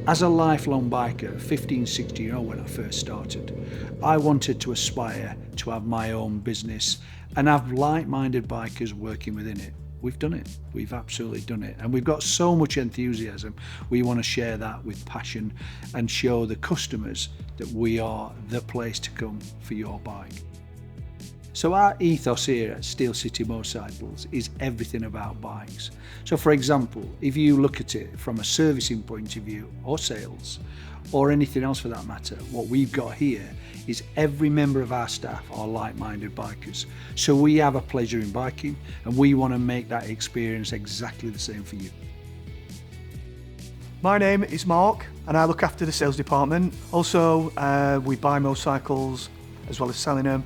As a lifelong biker, 15, 16-year-old when I first started, I wanted to aspire to have my own business and have like-minded bikers working within it. We've done it. We've absolutely done it. And we've got so much enthusiasm. We want to share that with passion and show the customers that we are the place to come for your bike. So our ethos here at Steel City Motorcycles is everything about bikes. So for example, if you look at it from a servicing point of view or sales or anything else for that matter, what we've got here is every member of our staff are like-minded bikers. So we have a pleasure in biking and we want to make that experience exactly the same for you. My name is Mark and I look after the sales department. Also, we buy motorcycles as well as selling them.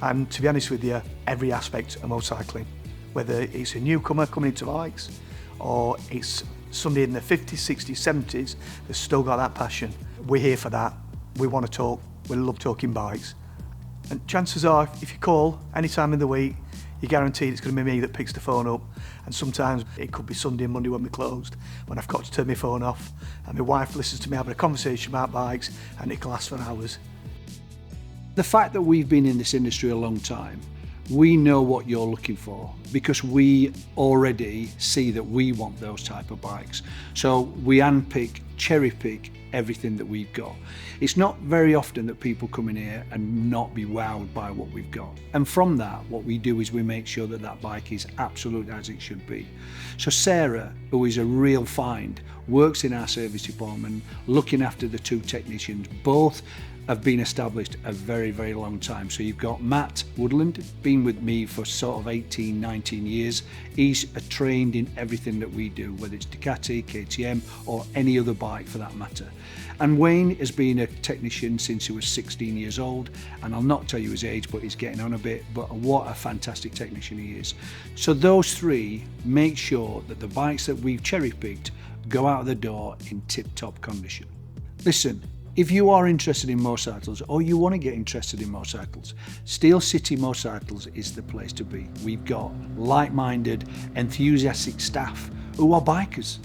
And to be honest with you, every aspect of motorcycling, whether it's a newcomer coming into bikes or it's somebody in the 50s, 60s, 70s that's still got that passion. We're here for that. We want to talk. We love talking bikes. And chances are, if you call any time in the week, you're guaranteed it's going to be me that picks the phone up. And sometimes it could be Sunday and Monday when we're closed, when I've got to turn my phone off. And my wife listens to me having a conversation about bikes, and it can last for hours. The fact that we've been in this industry a long time, we know what you're looking for because we already see that we want those type of bikes. So we handpick, cherry pick everything that we've got. It's not very often that people come in here and not be wowed by what we've got. And from that, what we do is we make sure that that bike is absolute as it should be. So Sarah, who is a real find, works in our service department, looking after the two technicians. Both have been established a very, very long time. So you've got Matt Woodland, been with me for sort of 18, 19 years. He's trained in everything that we do, whether it's Ducati, KTM, or any other bike for that matter. And Wayne has been a technician since he was 16 years old, and I'll not tell you his age, but he's getting on a bit, but what a fantastic technician he is. So those three make sure that the bikes that we've cherry-picked go out the door in tip-top condition. Listen, if you are interested in motorcycles or you want to get interested in motorcycles, Steel City Motorcycles is the place to be. We've got like-minded, enthusiastic staff who are bikers.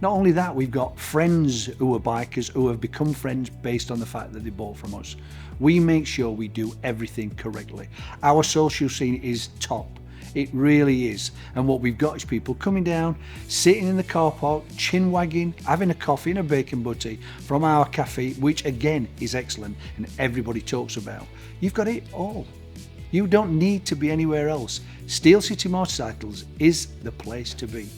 Not only that, we've got friends who are bikers who have become friends based on the fact that they bought from us. We make sure we do everything correctly. Our social scene is top. It really is. And what we've got is people coming down, sitting in the car park, chin wagging, having a coffee and a bacon butty from our cafe, which again is excellent and everybody talks about. You've got it all. You don't need to be anywhere else. Steel City Motorcycles is the place to be.